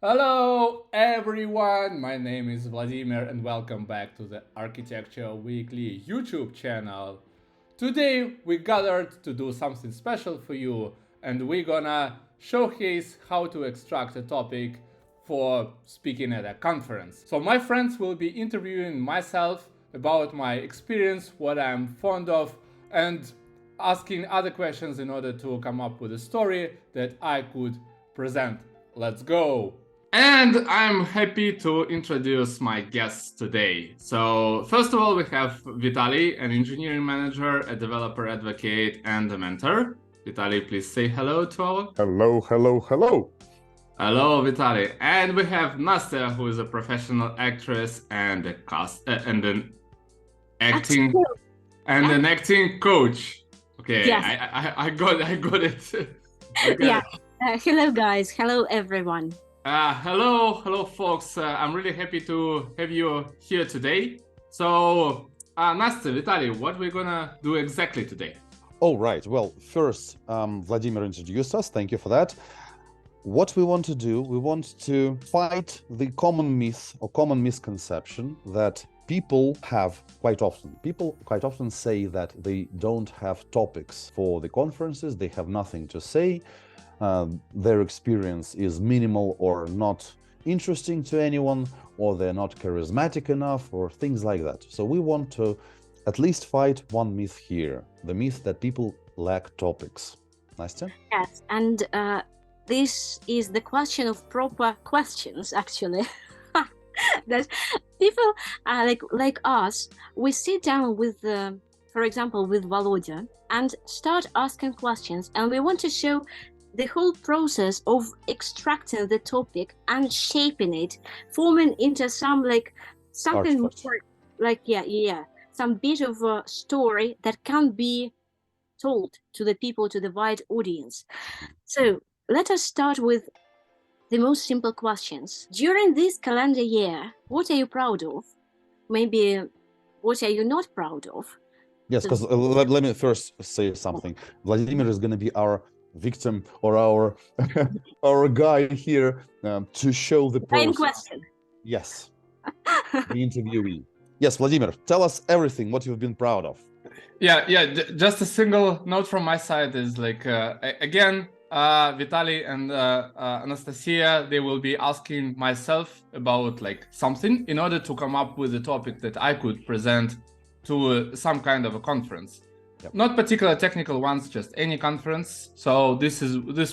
Hello everyone, my name is Vladimir and welcome back to the Architecture Weekly YouTube channel. Today we gathered to do something special for you and we're gonna showcase how to extract a topic for speaking at a conference. So my friends will be interviewing myself about my experience, what I'm fond of, and asking other questions in order to come up with a story that I could present. Let's go! And I'm happy to introduce my guests today. So, first of all, we have Vitaly, an engineering manager, a developer advocate, and a mentor. Vitaly, please say hello to all. Hello, hello, hello. Hello, Vitaly. And we have Nastya, who is a professional actress and an acting an acting coach. Okay, Yes. I got it. Yeah. Hello, guys. Hello, everyone. Hello, folks. I'm really happy to have you here today. So, Nastya, Vitaly, what we're gonna do exactly today? All right. Well, first, Vladimir introduced us. Thank you for that. What we want to do, we want to fight the common myth or common misconception that people have quite often. People quite often say that they don't have topics for the conferences, they have nothing to say, their experience is minimal or not interesting to anyone, or they're not charismatic enough, or things like that. So we want to at least fight one myth here, the myth that people lack topics. Nastya? Yes, and this is the question of proper questions, actually. That people like us, we sit down with, for example, with Volodya and start asking questions, and we want to show the whole process of extracting the topic and shaping it, forming into something more, some bit of a story that can be told to the people, to the wide audience. So let us start with the most simple questions. During this calendar year, what are you proud of? Maybe what are you not proud of? Yes, because let me first say something. Vladimir is going to be our victim or our guy here to show the Same process. question. Yes, the interviewee. Yes, Vladimir, tell us everything what you've been proud of. Yeah. Just a single note from my side is like again, Vitaly and Anastasiya, they will be asking myself about like something in order to come up with a topic that I could present to some kind of a conference. Yep. Not particular technical ones, just any conference. So this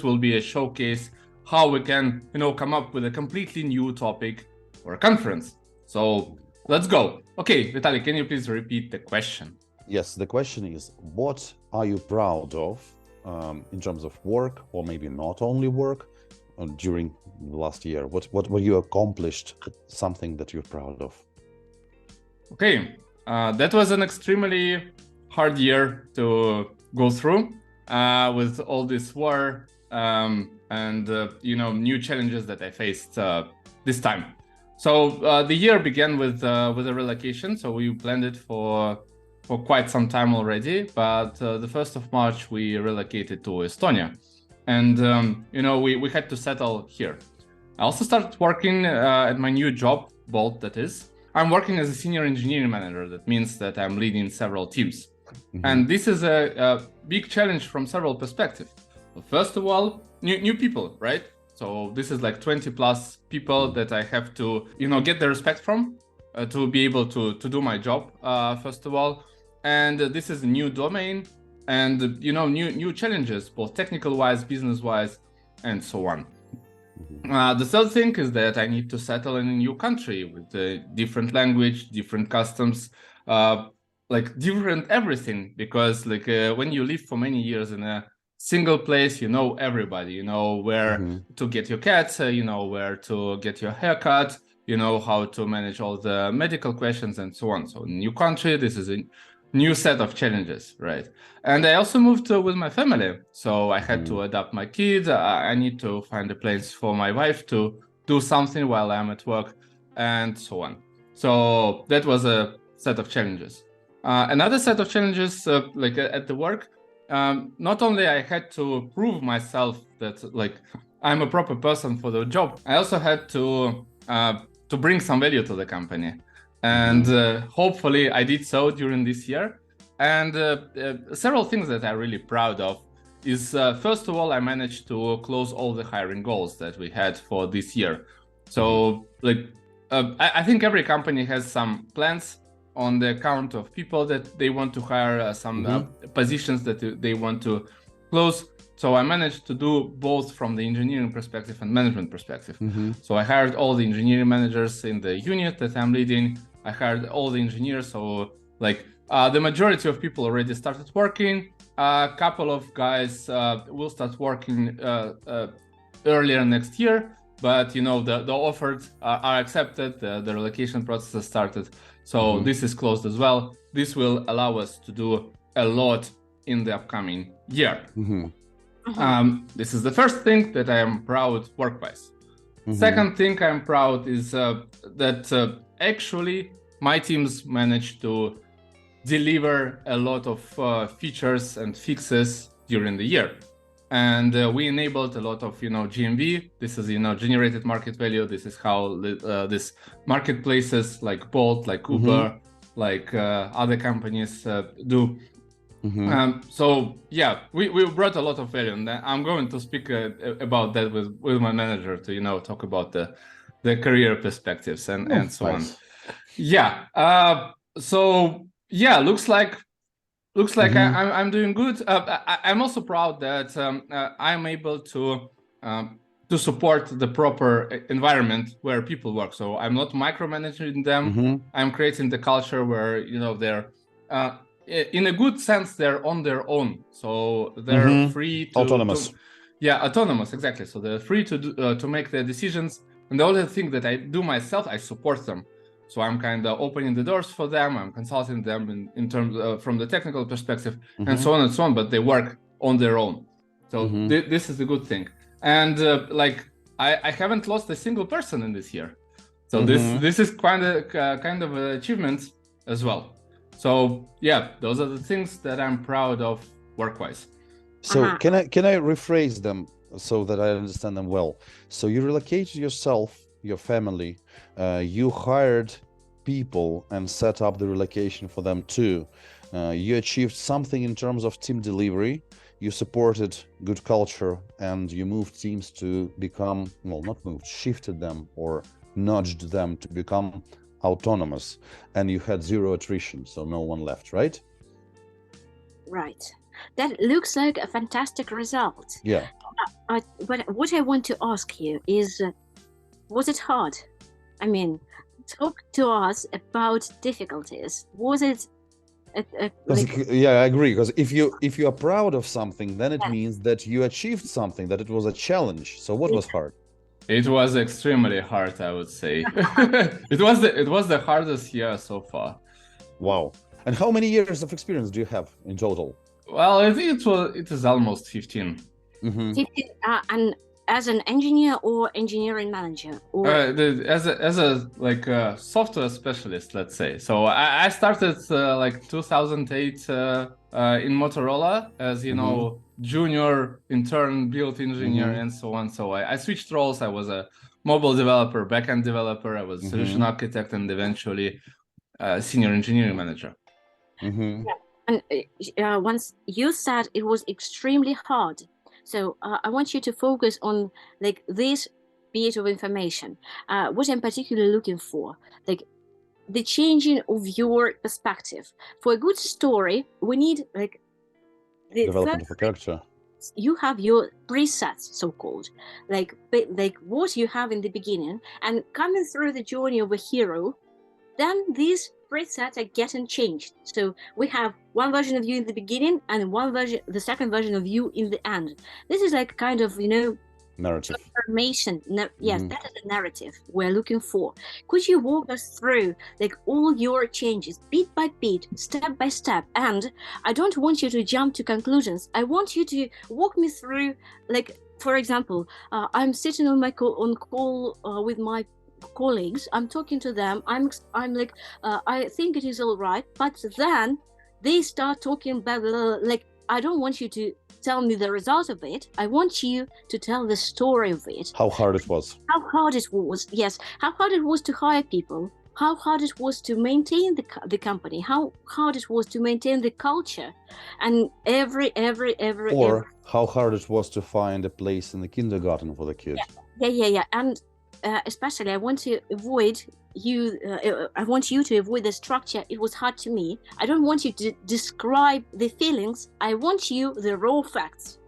will be a showcase how we can come up with a completely new topic for a conference. So let's go. Okay, Vitaly, can you please repeat the question? Yes, the question is, what are you proud of in terms of work, or maybe not only work, during the last year? What were you accomplished, something that you're proud of? Okay, that was an extremely hard year to go through with all this war and new challenges that I faced this time. So the year began with a relocation. So we planned it for quite some time already, but the 1st of March we relocated to Estonia, and we had to settle here. I also started working at my new job, Bolt, that is. I'm working as a senior engineering manager. That means that I'm leading several teams. Mm-hmm. And this is a big challenge from several perspectives. First of all, new people, right? So this is like 20 plus people that I have to, get the respect from to be able to do my job, first of all. And this is a new domain and, new challenges, both technical wise, business wise, and so on. The third thing is that I need to settle in a new country with a different language, different customs, different everything. Because when you live for many years in a single place, you know everybody, you know where to get your cats, you know where to get your haircut, you know how to manage all the medical questions and so on. So new country, this is a new set of challenges, right? And I also moved with my family. So I had to adopt my kids. I need to find a place for my wife to do something while I'm at work and so on. So that was a set of challenges. Another set of challenges, at the work, not only I had to prove myself that I'm a proper person for the job, I also had to bring some value to the company. And hopefully I did so during this year. And several things that I'm really proud of is, first of all, I managed to close all the hiring goals that we had for this year. So I think every company has some plans on the count of people that they want to hire, some positions that they want to close. So I managed to do both from the engineering perspective and management perspective. So I hired all the engineering managers in the unit that I'm leading. I hired all the engineers. So the majority of people already started working. A couple of guys will start working earlier next year. But the offers are accepted, the relocation process has started. So this is closed as well. This will allow us to do a lot in the upcoming year. This is the first thing that I am proud work-wise. Second thing I'm proud is that actually my teams managed to deliver a lot of features and fixes during the year. And we enabled a lot of GMV. This is generated market value. This is how these marketplaces like Bolt, like Uber, like other companies do. So yeah, we brought a lot of value, and I'm going to speak about that with my manager to talk about the career perspectives and so on. Yeah. So yeah, looks like I'm doing good. I'm also proud that I'm able to support the proper environment where people work. So I'm not micromanaging them. I'm creating the culture where they're in a good sense they're on their own. So they're free to autonomous. Autonomous, exactly. So they're free to make their decisions. And the only thing that I do myself, I support them. So I'm kind of opening the doors for them. I'm consulting them in terms from the technical perspective and so on and so on. But they work on their own. So this is a good thing. And I haven't lost a single person in this year. So this is kind of an achievement as well. So yeah, those are the things that I'm proud of work-wise. So can I rephrase them so that I understand them well? So you relocated yourself, your family, you hired people and set up the relocation for them too. You achieved something in terms of team delivery. You supported good culture, and you moved teams to become, well, not moved, shifted them or nudged them to become autonomous, and you had zero attrition, so no one left, right? Right. That looks like a fantastic result. Yeah. But what I want to ask you is, was it hard? I mean, talk to us about difficulties. Was it? Yeah, I agree. Because if you are proud of something, then it means that you achieved something, that it was a challenge. So what was hard? It was extremely hard, I would say. It was the hardest year so far. Wow. And how many years of experience do you have in total? Well, I think it is almost 15. 15, and as an engineer or engineering manager, or as a software specialist, let's say. So I started 2008 in Motorola as junior intern build engineer and so on. So I switched roles. I was a mobile developer, backend developer. I was a solution architect, and eventually senior engineering manager. And once you said it was extremely hard. So I want you to focus on this bit of information. What I'm particularly looking for, the changing of your perspective. For a good story, we need the development of a character. You have your presets, so-called, what you have in the beginning, and coming through the journey of a hero, then these presets are getting changed. So we have one version of you in the beginning and the second version of you in the end. This is kind of, narrative. Information. Yes, that is the narrative we're looking for. Could you walk us through all your changes, bit by bit, step by step? And I don't want you to jump to conclusions. I want you to walk me through, for example, I'm sitting on call with my colleagues. I'm talking to them. I'm I think it is all right, but then they start talking about I don't want you to tell me the result of it. I want you to tell the story of it. How hard it was. How hard it was, yes. How hard it was to hire people. How hard it was to maintain the company. How hard it was to maintain the culture. And every Or how hard it was to find a place in the kindergarten for the kids. Yeah. And especially, I want to avoid you. I want you to avoid the structure. It was hard to me. I don't want you to describe the feelings. I want you the raw facts.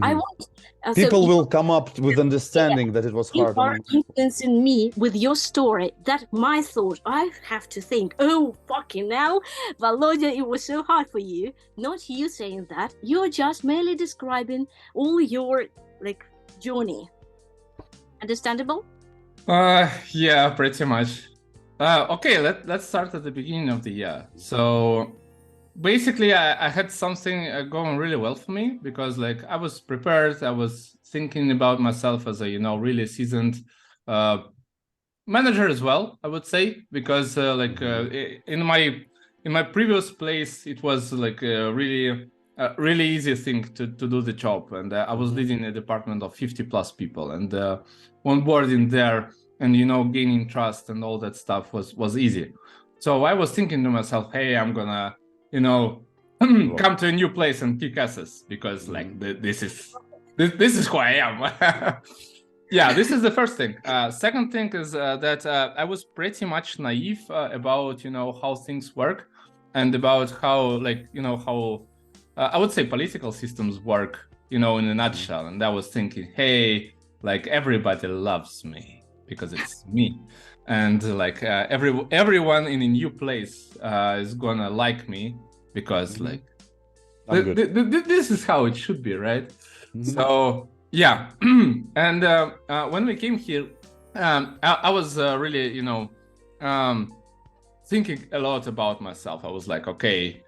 I want people will come up with understanding that it was hard. You are influencing me with your story. That my thought. I have to think, oh fucking hell, Volodya, it was so hard for you. Not you saying that. You're just merely describing all your journey. Understandable? Yeah, pretty much. Okay, let's start at the beginning of the year. So basically, I had something going really well for me because I was prepared. I was thinking about myself as a really seasoned manager as well, I would say, because in my previous place, it was a really easy thing to do the job, and I was leading a department of 50 plus people, and onboarding there and gaining trust and all that stuff was easy. So I was thinking to myself, hey, I'm gonna come to a new place and kick asses because this is who I am. Yeah, this is the first thing. Second thing is that I was pretty much naive about how things work and about how how I would say political systems work in a nutshell. And I was thinking, hey, everybody loves me because it's me, and everyone in a new place is gonna like me because this is how it should be, right? So yeah. And when we came here, I was really thinking a lot about myself. I was like, okay,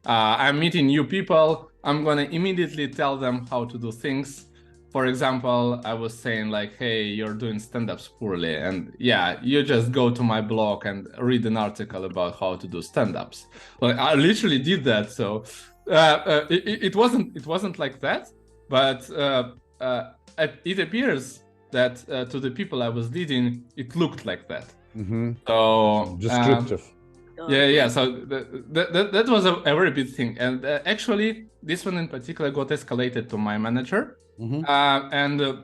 I'm meeting new people, I'm gonna immediately tell them how to do things. For example, I was saying hey, you're doing stand-ups poorly, and yeah, you just go to my blog and read an article about how to do stand-ups. I literally did that. So it wasn't like that, but it appears that to the people I was leading, it looked like that. So descriptive. Yeah. So that was a very big thing, and actually, this one in particular got escalated to my manager, and the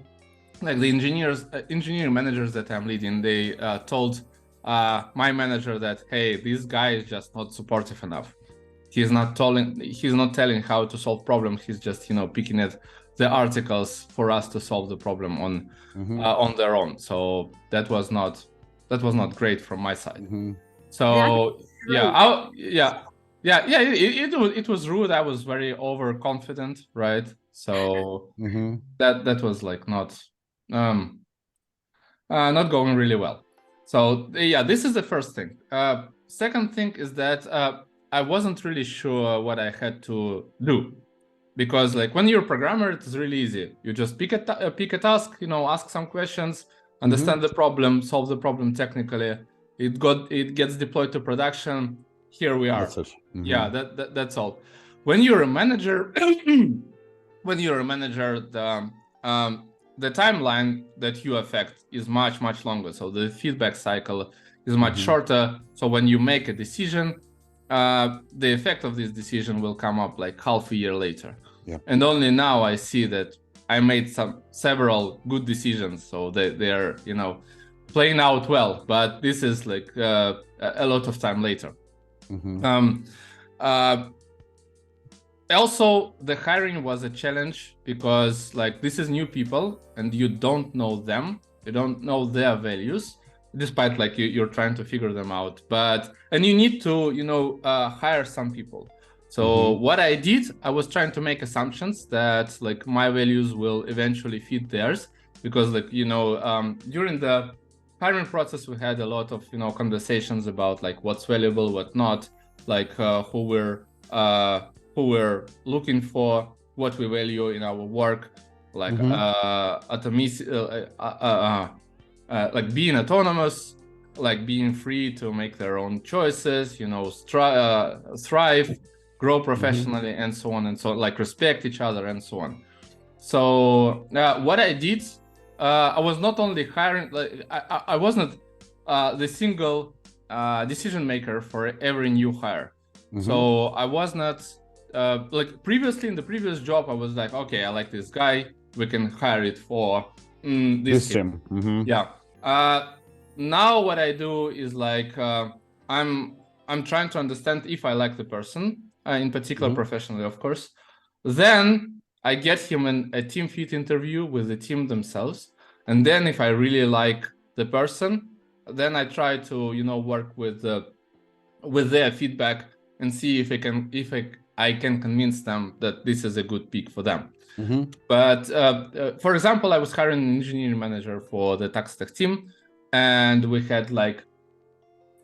engineering managers that I'm leading, they told my manager that, hey, this guy is just not supportive enough. He's not telling how to solve problems. He's just picking at the articles for us to solve the problem on their own. So that was not great from my side. So it was rude. I was very overconfident, right? So that was not going really well. So yeah, this is the first thing. Second thing is that I wasn't really sure what I had to do, because when you're a programmer, it's really easy. You just pick a task, ask some questions, understand the problem, solve the problem technically. It gets deployed to production. Here we are. That's it. Yeah, that's all. When you're a manager, the timeline that you affect is much longer. So the feedback cycle is much shorter. So when you make a decision, the effect of this decision will come up half a year later. Yeah. And only now I see that I made several good decisions. So they're playing out well, but this is a lot of time later. Also, the hiring was a challenge because this is new people and you don't know them, you don't know their values, despite you're trying to figure them out. And you need to hire some people. So what I did, I was trying to make assumptions that my values will eventually fit theirs, because during the hiring process we had a lot of conversations about what's valuable, what not, who we're looking for, what we value in our work, being autonomous, being free to make their own choices, thrive, grow professionally, and so on and so on, like respect each other and so on. So what I did, I was not only hiring, like I wasn't the single decision maker for every new hire. So I was not like previously in the previous job, I was like, okay, I like this guy, we can hire it for this team. Yeah. Now what I do is like I'm trying to understand if I like the person, in particular professionally, of course. Then I get him a team fit interview with the team themselves, and then if I really like the person, then I try to work with their feedback and see if I can convince them that this is a good pick for them. But for example, I was hiring an engineering manager for the tax tech team, and we had like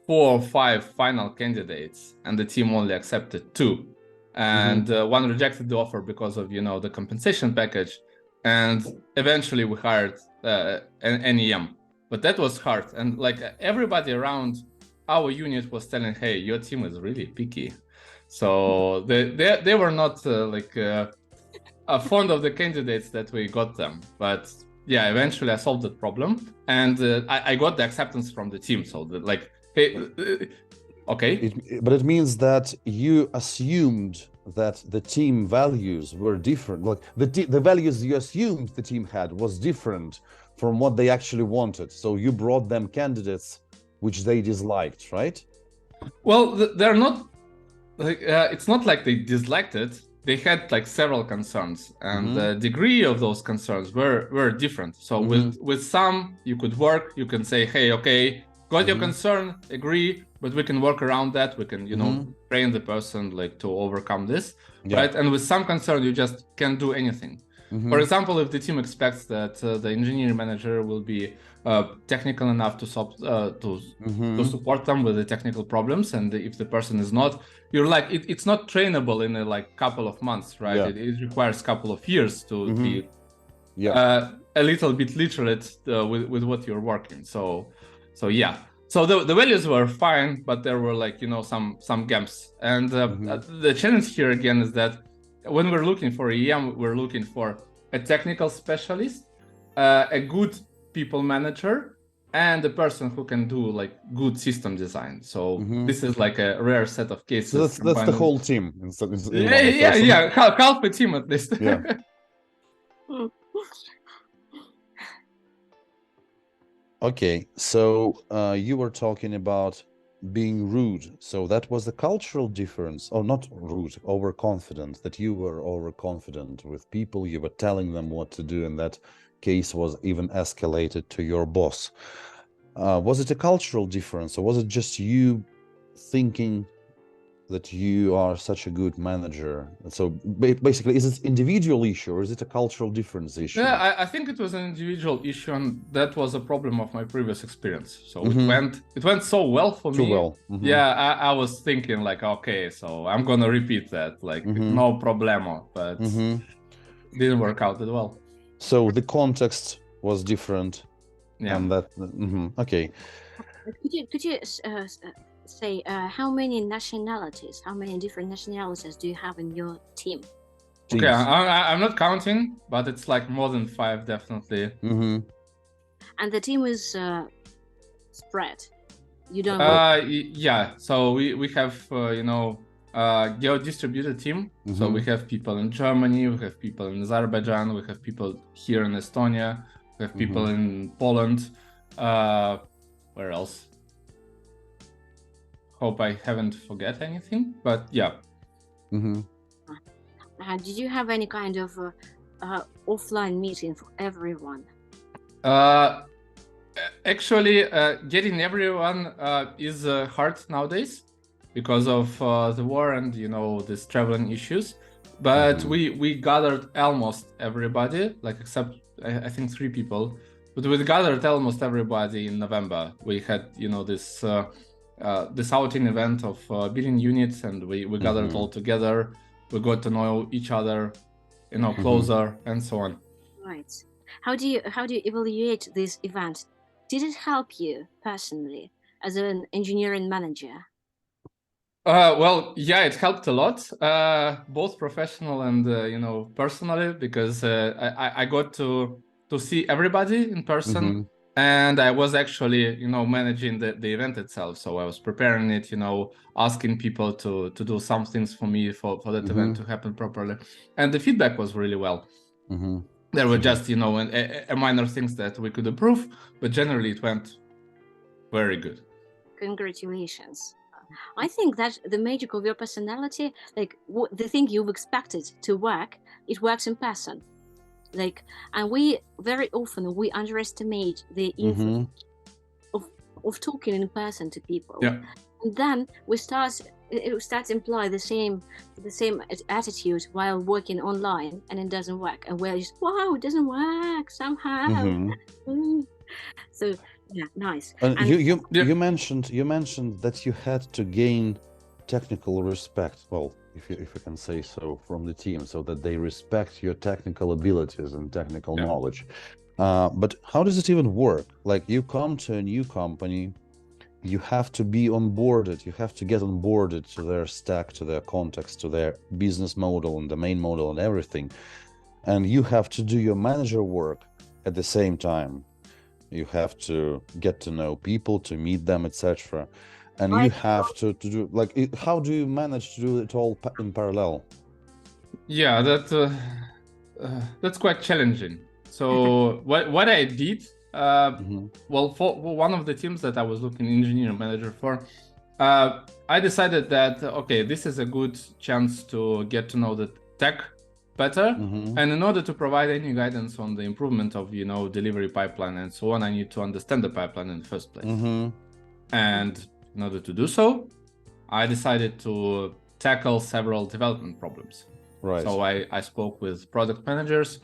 4 or 5 final candidates, and the team only accepted 2. And one rejected the offer because of the compensation package, and eventually we hired an NEM. But that was hard, and like everybody around our unit was telling, hey, your team is really picky. So they were not fond of the candidates that we got them. But yeah, eventually I solved that problem, and I got the acceptance from the team. So hey, okay. But it means that you assumed that the team values were different. Like the values you assumed the team had was different from what they actually wanted. So you brought them candidates which they disliked, right? Well, they're not like it's not like they disliked it. They had like several concerns, and the degree of those concerns were different. So with some you could work, you can say, hey, okay, got your concern, agree, but we can work around that. We can train the person like to overcome this, right? And with some concern you just can't do anything. For example, if the team expects that the engineering manager will be technical enough to support them with the technical problems, and if the person is not, you're like, it's not trainable in a couple of months, right? It requires a couple of years to be a little bit literate with what you're working. So yeah. So the values were fine, but there were some gaps. And the challenge here again is that when we're looking for EM, we're looking for a technical specialist, a good people manager, and a person who can do good system design. So this is like a rare set of cases. So that's the whole team. Yeah, half a team at least. Yeah. Okay, so you were talking about being rude. So that was the cultural difference, or not rude, overconfident, that you were overconfident with people. You were telling them what to do, and that case was even escalated to your boss. Was it a cultural difference, or was it just you thinking that you are such a good manager? So basically, is it individual issue or is it a cultural difference issue? Yeah, I think it was an individual issue, and that was a problem of my previous experience. So it went so well for me. Too well. Yeah, I was thinking like, okay, so I'm gonna repeat that, like no problemo, but didn't work out that well. So the context was different. Yeah. And that okay. Could you say how many different nationalities do you have in your team? Okay, I'm not counting, but it's like more than 5 definitely. And the team is spread. You don't. Yeah. So we have geo-distributed team. So we have people in Germany, we have people in Azerbaijan, we have people here in Estonia, we have people in Poland. Where else? Hope I haven't forget anything, but yeah. Did you have any kind of offline meeting for everyone? Actually, getting everyone is hard nowadays because of the war and these traveling issues. But we gathered almost everybody, except I think 3 people. But we gathered almost everybody in November. We had this outing event of building units, and we gathered all together. We got to know each other, closer, and so on. Right. How do you evaluate this event? Did it help you personally as an engineering manager? Well, yeah, it helped a lot, both professional and personally, because I got to see everybody in person, Mm-hmm. and I was actually managing the event itself. So I was preparing it, asking people to do some things for me for that event to happen properly, and the feedback was really well. Mm-hmm. There were just a minor things that we could improve, but generally it went very good. Congratulations. I think that the magic of your personality, like the thing you've expected to work, it works in person. Like, and we very often we underestimate the influence of talking in person to people. Yeah. And then it starts to imply the same attitude while working online, and it doesn't work, and we're just, wow, it doesn't work somehow. So yeah, nice. And And you mentioned that you had to gain technical respect. Well, if you can say so, from the team, so that they respect your technical abilities and technical knowledge. But how does it even work? Like, you come to a new company, you have to be onboarded, you have to get onboarded to their stack, to their context, to their business model and domain model and everything. And you have to do your manager work at the same time. You have to get to know people, to meet them, etc. And you have to do, like, how do you manage to do it all in parallel? Yeah, that's quite challenging. So what I did, well, for one of the teams that I was looking engineer manager for, I decided that, okay, this is a good chance to get to know the tech better. And in order to provide any guidance on the improvement of, delivery pipeline and so on, I need to understand the pipeline in the first place. And in order to do so, I decided to tackle several development problems. Right. So I spoke with product managers.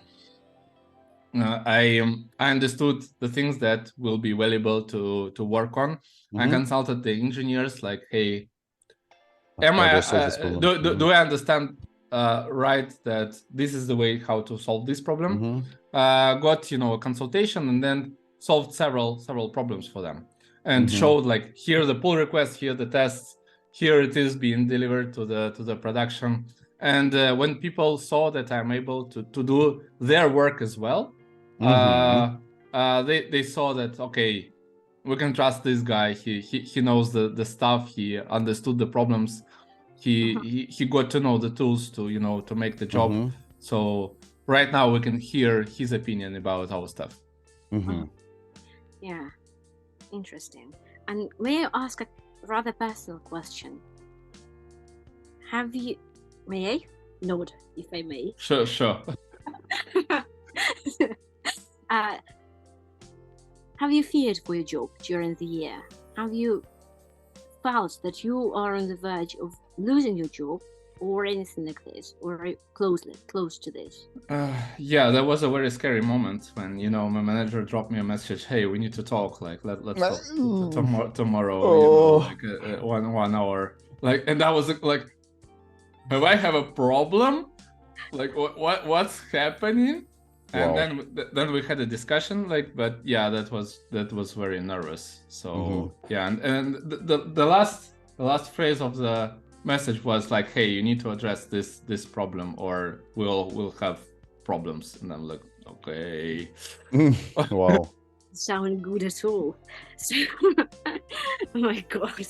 I understood the things that will be valuable to work on. I consulted the engineers, like, hey, do I understand right that this is the way how to solve this problem? Got a consultation, and then solved several problems for them, and showed, like, here the pull request, here the tests, here it is being delivered to the production. And when people saw that I'm able to do their work as well, they saw that, okay, we can trust this guy. He knows the stuff. He understood the problems. He got to know the tools to to make the job. So right now we can hear his opinion about our stuff. Yeah, interesting. And may I ask a rather personal question? May I? Nod, if I may. Sure. Have you feared for your job during the year? Have you felt that you are on the verge of losing your job, or anything like this, or close to this? Yeah, that was a very scary moment when my manager dropped me a message. Hey, we need to talk. Like, let's talk tomorrow. Like 1 hour. Like, and I was like, have I have a problem? Like, what's happening? And then we had a discussion, like, but yeah, that was very nervous. So yeah, and the last phrase of the message was like, hey, you need to address this problem, or we'll have problems. And I'm like, okay. Wow. Sound good at all. Oh my god.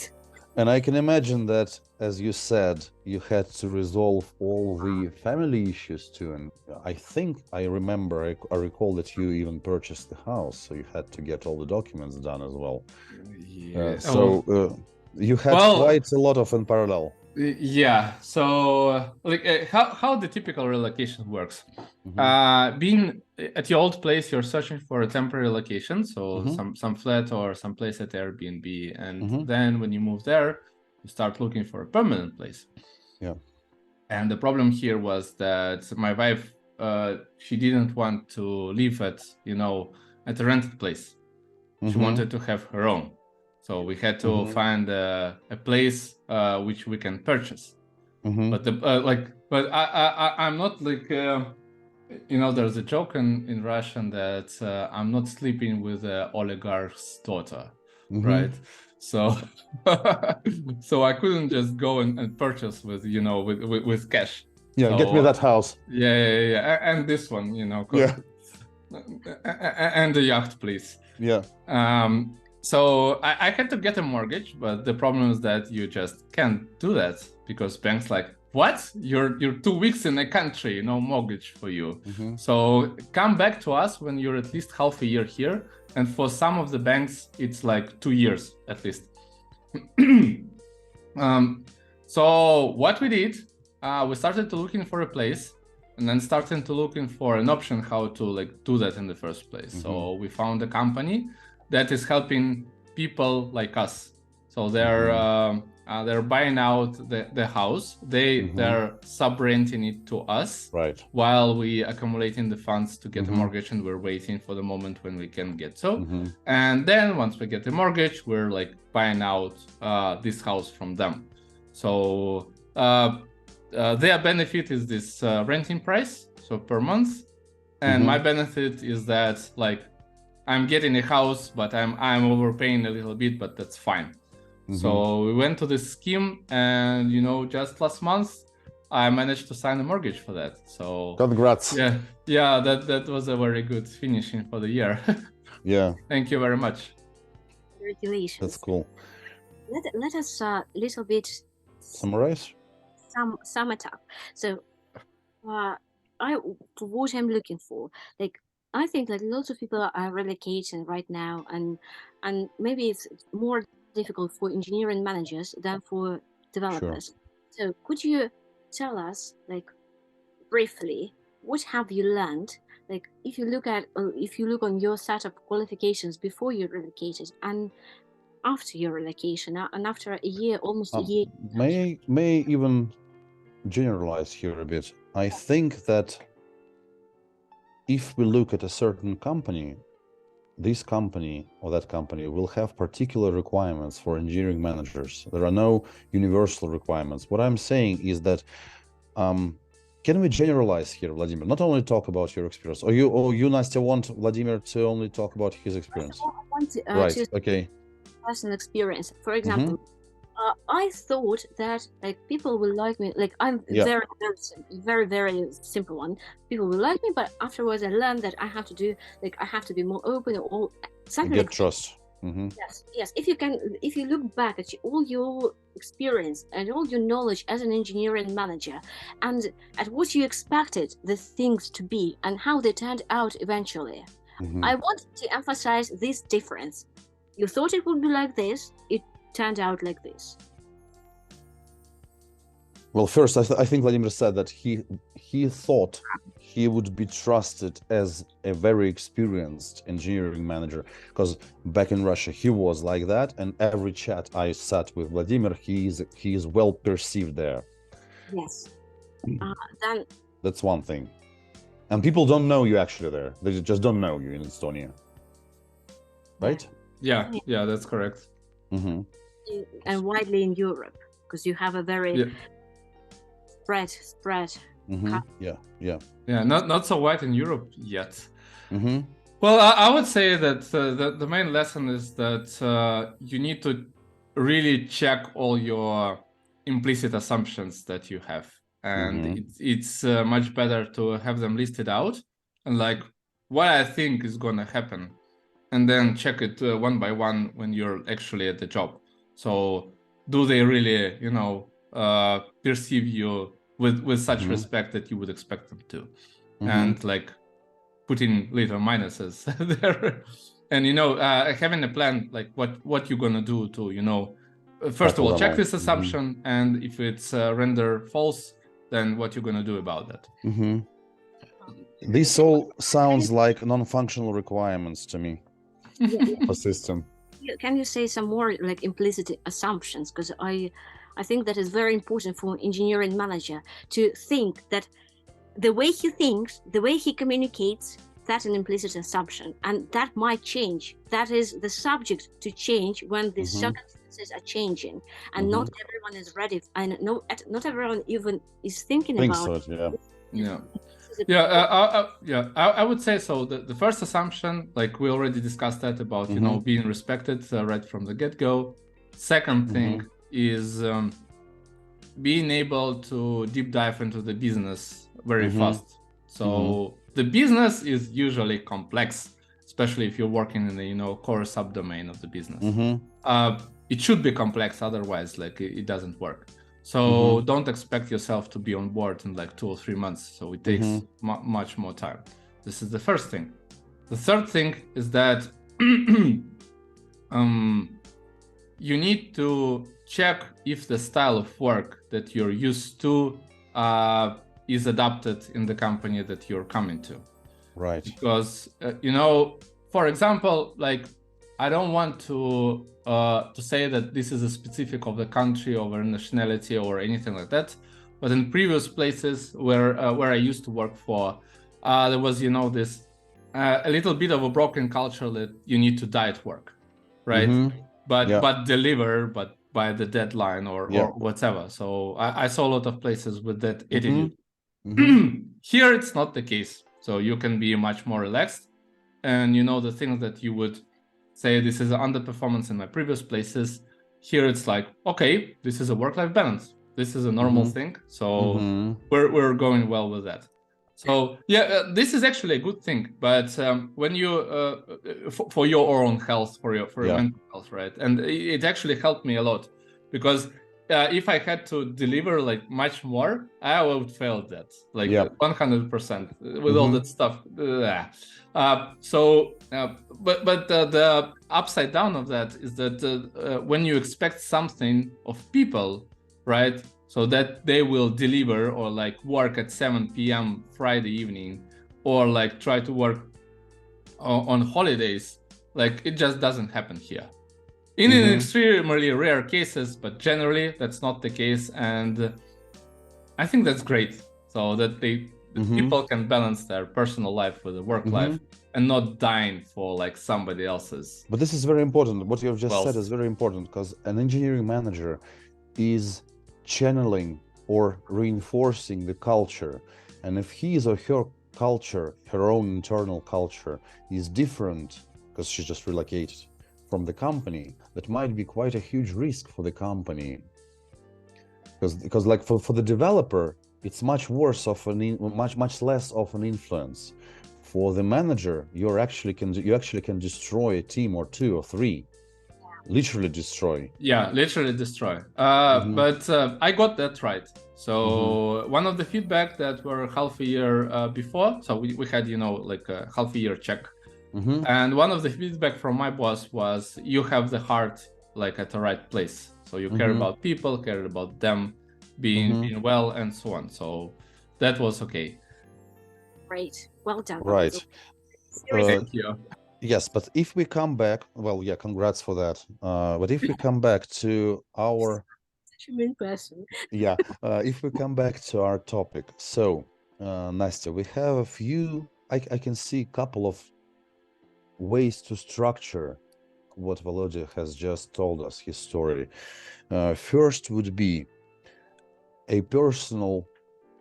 And I can imagine that, as you said, you had to resolve all the family issues too. And I think I recall that you even purchased the house, so you had to get all the documents done as well. Yeah. You had quite a lot of in parallel. Yeah. So like how the typical relocation works. Being at your old place, you're searching for a temporary location, so some flat or some place at Airbnb, and then when you move there, you start looking for a permanent place. Yeah. And the problem here was that my wife, she didn't want to live at a rented place. She wanted to have her own. So we had to find a place which we can purchase. But I'm not like there's a joke in Russian that I'm not sleeping with the oligarch's daughter, right? So so I couldn't just go and purchase with with cash. Yeah, get me So, that house. Yeah. And this one, Yeah. and the yacht, please. Yeah. So I had to get a mortgage, but the problem is that you just can't do that because banks like, what? You're 2 weeks in a country, no mortgage for you. So come back to us when you're at least half a year here. And for some of the banks, it's like 2 years at least. So what we did, we started to looking for a place, and then started to looking for an option how to do that in the first place. So we found a company that is helping people like us. So they're buying out the house. They're sub-renting it to us, right, while we accumulating the funds to get a mortgage, and we're waiting for the moment when we can get so. And then once we get the mortgage, we're buying out this house from them. So their benefit is this renting price, so per month, and my benefit is that I'm getting a house, but I'm overpaying a little bit, but that's fine. So we went to this scheme, and just last month I managed to sign a mortgage for that. So congrats. Yeah, that was a very good finishing for the year. Yeah, thank you very much. Congratulations. That's cool. Let us a little bit summarize. Sum it up. So what I'm looking for, I think lots of people are relocating right now, and maybe it's more difficult for engineering managers than for developers. Sure. So could you tell us briefly, what have you learned? If you look on your set of qualifications before you relocated and after your relocation, and after a year, almost a year. May I even generalize here a bit? I think that if we look at a certain company, this company or that company will have particular requirements for engineering managers. There are no universal requirements. What I'm saying is that, can we generalize here, Vladimir? Not only talk about your experience, or you, Nastya, want Vladimir to only talk about his experience? I want to, right, okay. Personal experience. For example, I thought that people will like me. I'm very simple one. People will like me, but afterwards I learned that I have to do I have to be more open or something. Get trust. Yes. If you look back at all your experience and all your knowledge as an engineering manager, and at what you expected the things to be and how they turned out eventually, I want to emphasize this difference. You thought it would be like this, it turned out like this. Well, first, I think Vladimir said that he thought he would be trusted as a very experienced engineering manager, because back in Russia he was like that, and every chat I sat with Vladimir, he is well perceived there. Yes. Then that's one thing, and people don't know you actually there. They just don't know you in Estonia, right? Yeah, that's correct. And widely in Europe, because you have a very spread. Yeah. Not so wide in Europe yet. Well, I would say that the main lesson is that you need to really check all your implicit assumptions that you have, and it's much better to have them listed out and what I think is gonna happen, and then check it one by one when you're actually at the job. So do they really perceive you with such respect that you would expect them to, and putting little minuses there, and having a plan, what you're gonna do to first of all check this assumption, and if it's render false, then what you're gonna do about that. This all sounds like non-functional requirements to me. A system. Can you say some more implicit assumptions? Because I think that is very important for engineering manager to think that the way he thinks, the way he communicates, that's an implicit assumption, and that might change. That is the subject to change when the circumstances are changing, and not everyone is ready, and not everyone even is thinking about it. I would say so. The first assumption, we already discussed that about being respected right from the get-go, Second thing is being able to deep dive into the business very fast. So the business is usually complex, especially if you're working in the core subdomain of the business. It should be complex, otherwise like it doesn't work. So don't expect yourself to be on board in like 2 or 3 months. So it takes much more time. This is the first thing. The third thing is that you need to check if the style of work that you're used to is adapted in the company that you're coming to. Right. Because for example, like I don't want to say that this is a specific of the country or nationality or anything like that, but in previous places where I used to work for, there was this a little bit of a broken culture that you need to die at work, right? But deliver, but by the deadline or whatever. So I saw a lot of places with that attitude. Here it's not the case. So you can be much more relaxed, and the things that you would say this is an underperformance in my previous places, here it's like, okay, this is a work-life balance. This is a normal thing. So we're going well with that. So this is actually a good thing. But when you for your own health, for your mental health, right? And it actually helped me a lot, because if I had to deliver like much more, I would fail that like 100% with all that stuff. But the upside down of that is that when you expect something of people, right? So that they will deliver or like work at 7 p.m. Friday evening, or like try to work on holidays, like it just doesn't happen here. In extremely rare cases, but generally that's not the case, and I think that's great. So that people can balance their personal life with the work life and not dying for like somebody else's. But this is very important. What you have just said is very important, because an engineering manager is channeling or reinforcing the culture, and if his or her culture, her own internal culture, is different because she just relocated from the company, that might be quite a huge risk for the company, because like for the developer it's much worse of much less of an influence. For the manager, you actually can destroy a team or 2 or 3. Literally destroy. Literally destroy. But I got that right. So one of the feedback that were half a year before, so we had like a half a year check, and one of the feedback from my boss was, you have the heart like at the right place. So you care about people, care about them being well, and so on. So that was okay. Great, well done. Right. Thank you. Yes, but if we come back, well, congrats for that. But if we come back to our such a mean person. If we come back to our topic, so Nastya, we have a few. I can see a couple of ways to structure what Volodya has just told us, his story. First would be a personal,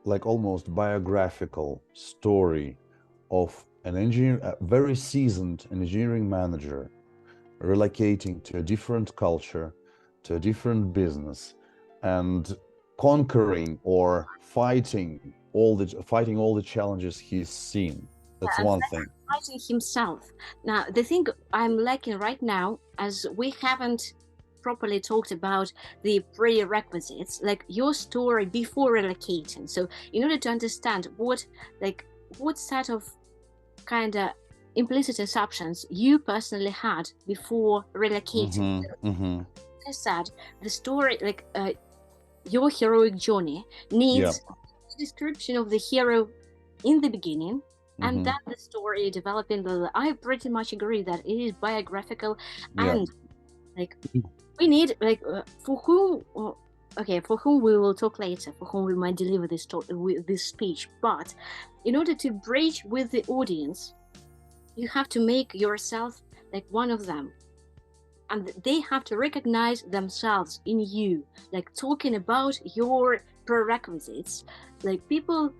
like almost biographical story of an engineer, a very seasoned engineering manager, relocating to a different culture, to a different business, and conquering or fighting all the challenges he's seen. That's one thing. Fighting himself. Now, the thing I'm lacking right now, as we haven't properly talked about the prerequisites, like your story before relocating. So in order to understand what set of kind of implicit assumptions you personally had before relocating. As I said, the story, like your heroic journey, needs a description of the hero in the beginning, and then the story developing. I pretty much agree that it is biographical, and like we need like for whom we will talk later, for whom we might deliver this speech. But in order to bridge with the audience, you have to make yourself like one of them, and they have to recognize themselves in you, like talking about your prerequisites. Like people,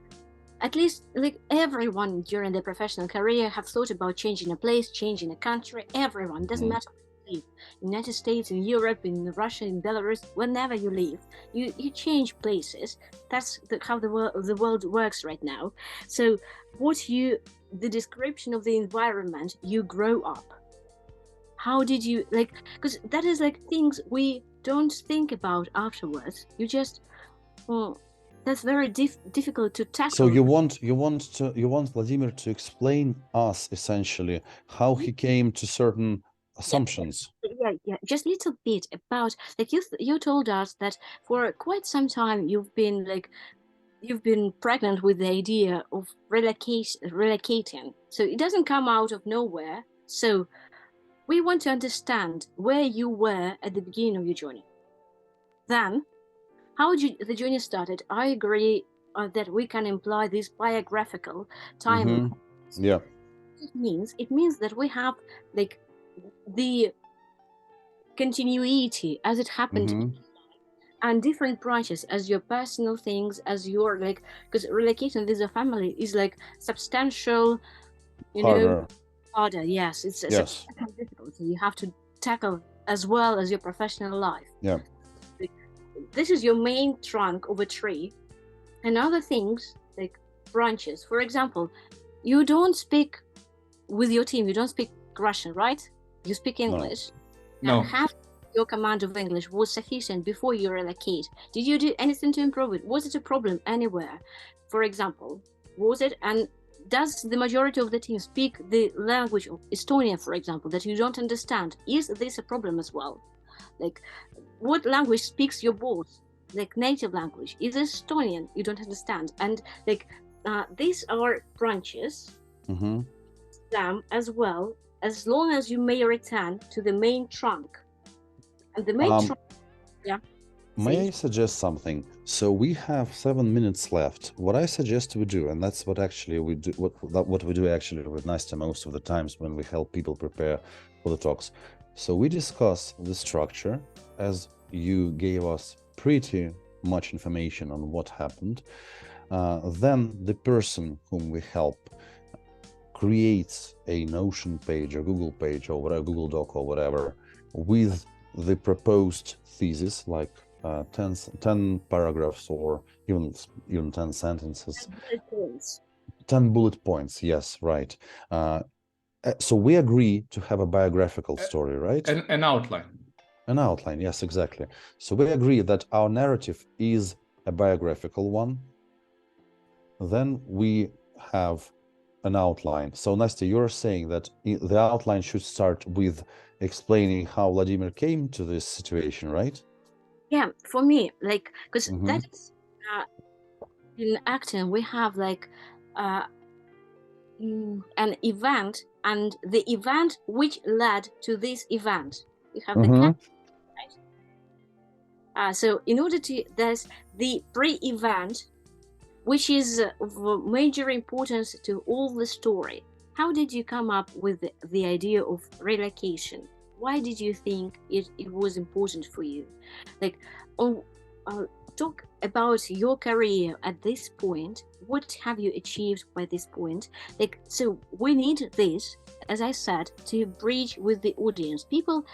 at least like everyone during their professional career, have thought about changing a place, changing a country. Everyone, doesn't matter live. United States, in Europe, in Russia, in Belarus, whenever you live, you change places. That's how the world works right now. So the description of the environment you grow up. How did you because that is things we don't think about afterwards. You just, well, that's very difficult to tackle. So you want Vladimir to explain us essentially how he came to certain assumptions. Yeah, just a little bit about you told us that for quite some time you've been pregnant with the idea of relocating. So it doesn't come out of nowhere. So we want to understand where you were at the beginning of your journey. Then, how the journey started. I agree that we can imply this biographical time. Yeah. It means that we have the continuity as it happened, and different branches as your personal things, as your because relocating with a family is substantial, harder. Yes, it's difficult. You have to tackle as well as your professional life. Yeah. This is your main trunk of a tree, and other things like branches. For example, you don't speak with your team. You don't speak Russian, right? You speak English. No. Half your command of English was sufficient before you relocate. Did you do anything to improve it? Was it a problem anywhere? For example, was it? And does the majority of the team speak the language of Estonia, for example, that you don't understand? Is this a problem as well? What language speaks your boss? Native language. Is Estonian? You don't understand. And these are branches. Them as well, as long as you may return to the main trunk. And the main trunk, yeah. May I suggest something? So we have 7 minutes left. What I suggest we do, and that's what actually we do, what we do actually with Nastya most of the times when we help people prepare for the talks. So we discuss the structure, as you gave us pretty much information on what happened. Then the person whom we help creates a Notion page or Google page or whatever, Google Doc or whatever, with the proposed thesis, 10 paragraphs or even 10 sentences. 10 bullet points, yes, right. So we agree to have a biographical story, right? An outline. An outline, yes, exactly. So we agree that our narrative is a biographical one. Then we have an outline. So Nastya, you're saying that the outline should start with explaining how Vladimir came to this situation, right? Yeah, for me, because that is in acting, we have an event, and the event which led to this event. You have the character, right? So in order to, there's the pre-event, which is of major importance to all the story. How did you come up with the idea of relocation? Why did you think it was important for you? Talk about your career at this point. What have you achieved by this point? So we need this, as I said, to bridge with the audience. People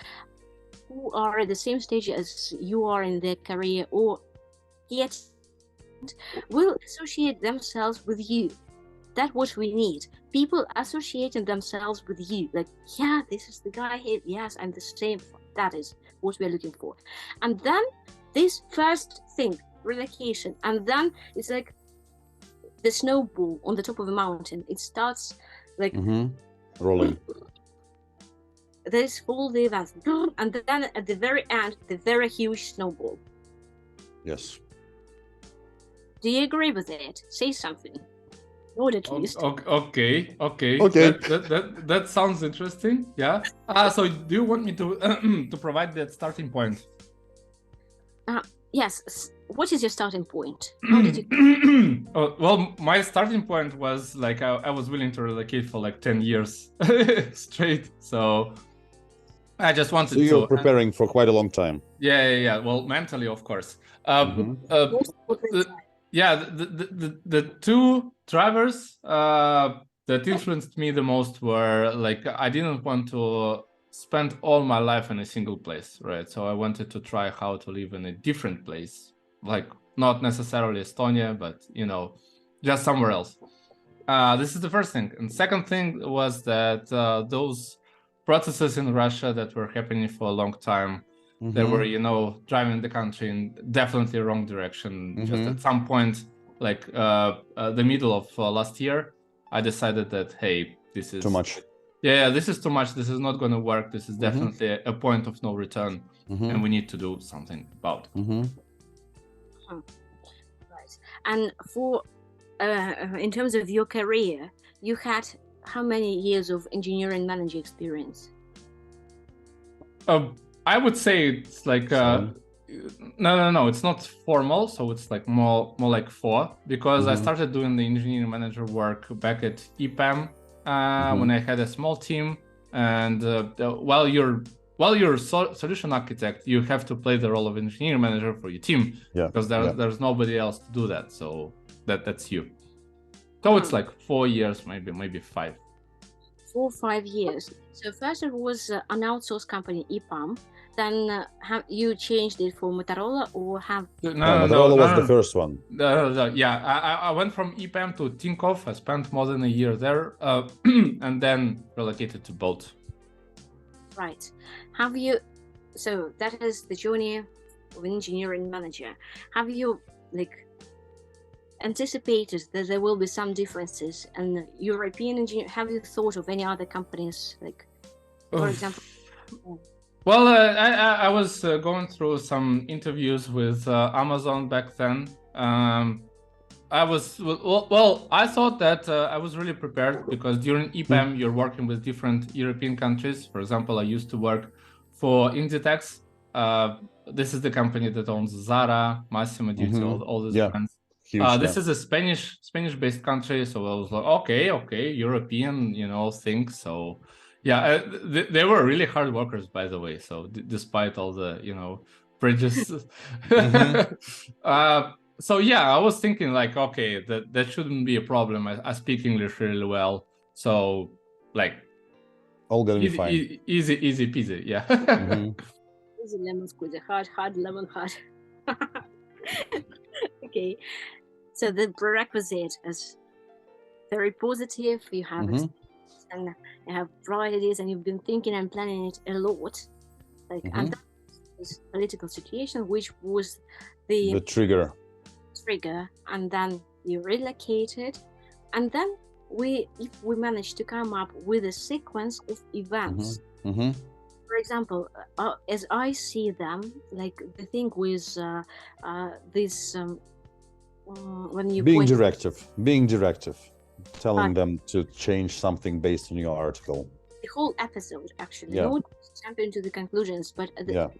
who are at the same stage as you are in their career or yet will associate themselves with you. That's what we need. People associating themselves with you. Yeah, this is the guy here. Yes, I'm the same. That is what we're looking for. And then this first thing, relocation, and then it's like the snowball on the top of a mountain. It starts rolling. There's all the events, and then at the very end, the very huge snowball. Yes. Do you agree with it? Say something. Not at least. Okay. Okay. That sounds interesting. Yeah. So do you want me to to provide that starting point? Yes. What is your starting point? How did you? Well, my starting point was I was willing to relocate for 10 years straight. So I just wanted to. So you're preparing for quite a long time. Yeah. Well, mentally, of course. Yeah, the two drivers that influenced me the most were I didn't want to spent all my life in a single place, right? So I wanted to try how to live in a different place, like not necessarily Estonia, but just somewhere else. This is the first thing. And second thing was that those processes in Russia that were happening for a long time, they were, driving the country in definitely wrong direction. Just at some point, like the middle of last year, I decided that, hey, this is too much. Yeah, this is too much. This is not going to work. This is definitely a point of no return, and we need to do something about it. Right. And for in terms of your career, you had how many years of engineering manager experience? I would say it's like no, it's not formal, so it's like more like 4, because I started doing the engineering manager work back at EPAM when I had a small team, and while you're solution architect, you have to play the role of engineering manager for your team, because there's nobody else to do that, so that's you. So it's like 4 years, maybe 5. 4 or 5 years. So first it was an outsourced company, EPAM. Then have you changed it for Motorola, or have? Motorola was the first one. Yeah, I went from EPAM to Tinkoff. I spent more than a year there, and then relocated to both. Right. Have you? So that is the journey of an engineering manager. Have you anticipated that there will be some differences in European engineer? Have you thought of any other companies, for example? Well, I was going through some interviews with Amazon back then. I thought that I was really prepared, because during EPAM you're working with different European countries. For example, I used to work for Inditex. This is the company that owns Zara, Massimo Dutti, all these brands. This is a Spanish-based country, so I was like, okay, European, thing. So, yeah, they were really hard workers, by the way. So, despite all the, prejudices. So yeah, I was thinking like, okay, that shouldn't be a problem. I speak English really well, so like, all gonna be fine. Easy peasy, yeah. Easy lemon squeezy, hard lemon hard. Okay. So the prerequisite is very positive. You have experience and you have bright ideas, and you've been thinking and planning it a lot. And that is political situation, which was the trigger. And then you relocated, and then we managed to come up with a sequence of events. For example, as I see them, like the thing with this. When you being directive, telling them to change something based on your article. The whole episode, actually, not jump into the conclusions, but the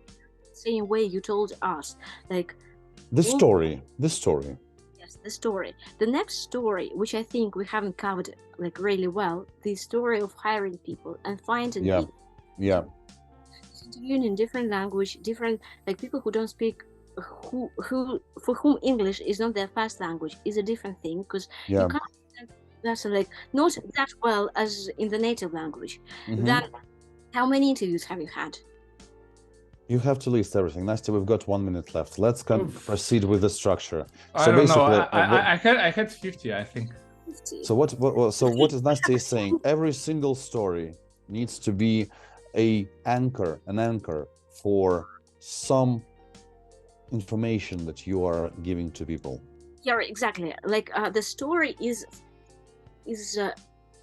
same way you told us, like the story. Yes, the story. The next story, which I think we haven't covered like really well, the story of hiring people and finding people. Interviewing in different language, different people who don't speak. Who for whom English is not their first language is a different thing, because you can't person not that well as in the native language. Then how many interviews have you had? You have to list everything. Nastya, we've got 1 minute left. Let's proceed with the structure. I don't know. I had 50, I think. 50. So what is Nastya saying? Every single story needs to be an anchor for some information that you are giving to people. Yeah, exactly. The story is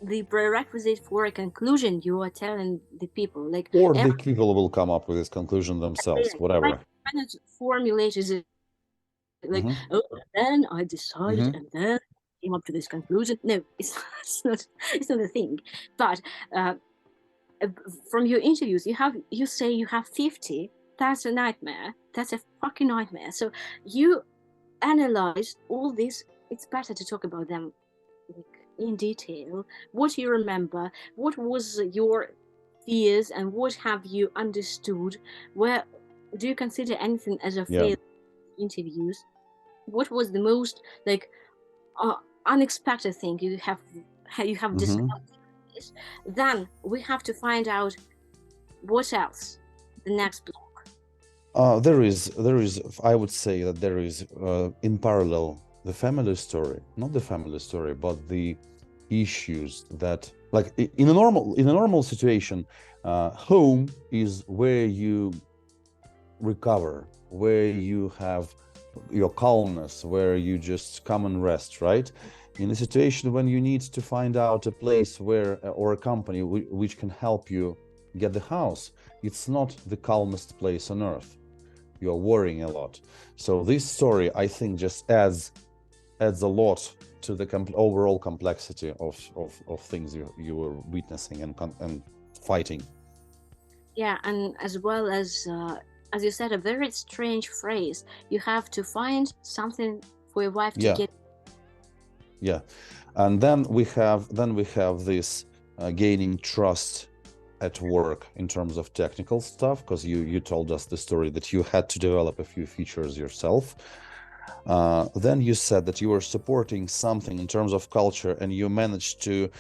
the prerequisite for a conclusion you are telling the people. Or the people will come up with this conclusion themselves, whatever. Kind of formulators it then I decided and then came up to this conclusion. No, it's not a thing. But from your interviews, you say you have 50. That's a nightmare. That's a fucking nightmare. So you analyze all this. It's better to talk about them in detail. What you remember, what was your fears, and what have you understood? Where do you consider anything as a failure interviews? What was the most unexpected thing you have discovered? Then we have to find out what else? The next block. There is, I would say that there is, in parallel, the family story, not the family story, but the issues that, like in a normal situation, home is where you recover, where you have your calmness, where you just come and rest, right? In a situation when you need to find out a place where, or a company which can help you get the house, it's not the calmest place on earth. You're worrying a lot. So this story, I think, just adds a lot to the overall complexity of things you were witnessing and fighting. Yeah, and as well as you said, a very strange phrase. You have to find something for your wife to get. Yeah, and then we have this gaining trust at work in terms of technical stuff, because you told us the story that you had to develop a few features yourself. Then you said that you were supporting something in terms of culture, and you managed to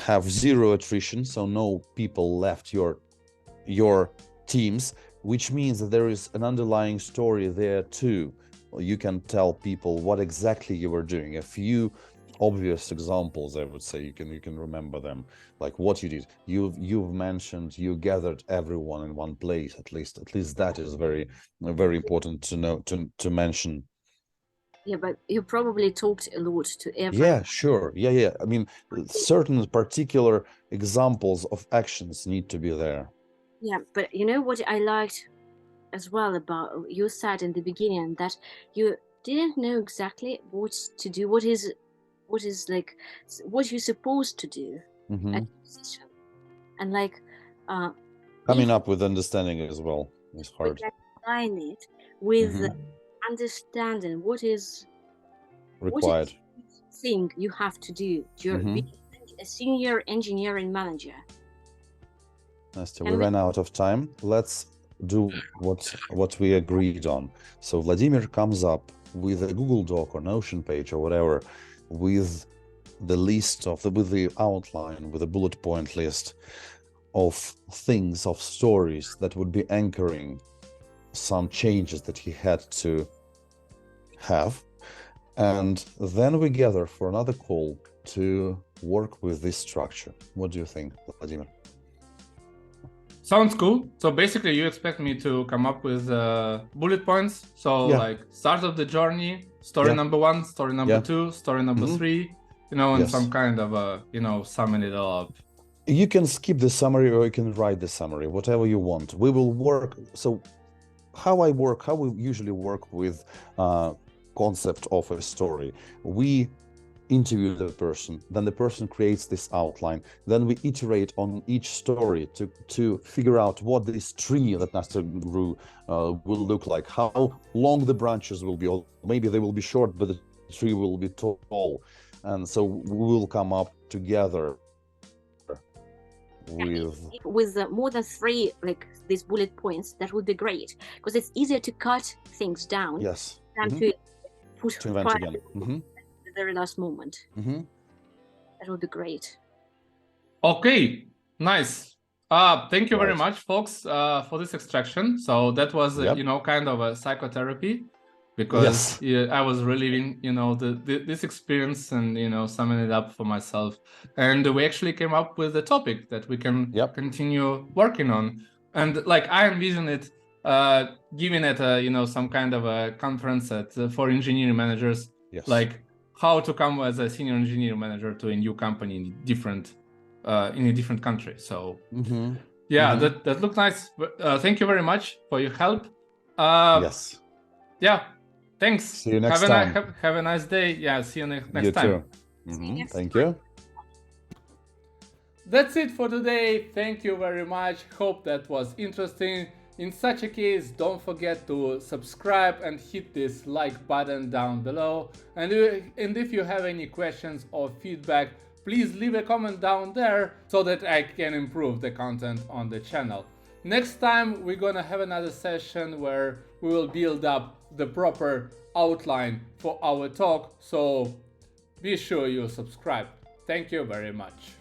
have zero attrition, so no people left your teams, which means that there is an underlying story there too. You can tell people what exactly you were doing. A few obvious examples, I would say, you can remember them, like what you did. You've mentioned you gathered everyone in one place. At least that is very important to know, to mention. Yeah, but you probably talked a lot to everyone. Yeah, sure. Yeah. I mean, certain particular examples of actions need to be there. Yeah, but you know what I liked as well about you said in the beginning, that you didn't know exactly what to do, what is like what you're supposed to do at the position, and like coming up with understanding as well is hard. We can combine it with understanding what is required. Thing you have to do. You're a senior engineering manager. Nastya, we ran out of time. Let's do what we agreed on. So Vladimir comes up with a Google Doc or Notion page or whatever, with the list of with the outline, with a bullet point list of things, of stories that would be anchoring some changes that he had to have. And then we gather for another call to work with this structure. What do you think, Vladimir? Sounds cool. So basically you expect me to come up with bullet points. So like start of the journey, story number 1, story number 2, story number 3, and some kind of, summing it all up. You can skip the summary or you can write the summary, whatever you want. We will work. So how we usually work with concept of a story. We interview the person, then the person creates this outline, then we iterate on each story to figure out what this tree that Nastya grew will look like, how long the branches will be, or maybe they will be short but the tree will be tall. And so we will come up together with more than 3 like these bullet points. That would be great, because it's easier to cut things down than to put to invent again the very last moment. That would be great. Okay, nice. Thank you very much, folks, for this extraction. So that was kind of a psychotherapy, because I was reliving this experience and summing it up for myself, and we actually came up with a topic that we can continue working on. And like I envision it giving it a some kind of a conference for engineering managers, like how to come as a senior engineering manager to a new company in a different country. So that looked nice. Thank you very much for your help. Thanks. See you next time. Have a nice day. Yeah, see you next you time. Too. Thank you. That's it for today. Thank you very much. Hope that was interesting. In such a case, don't forget to subscribe and hit this like button down below. And if you have any questions or feedback, please leave a comment down there so that I can improve the content on the channel. Next time we're gonna have another session where we will build up the proper outline for our talk, so be sure you subscribe. Thank you very much.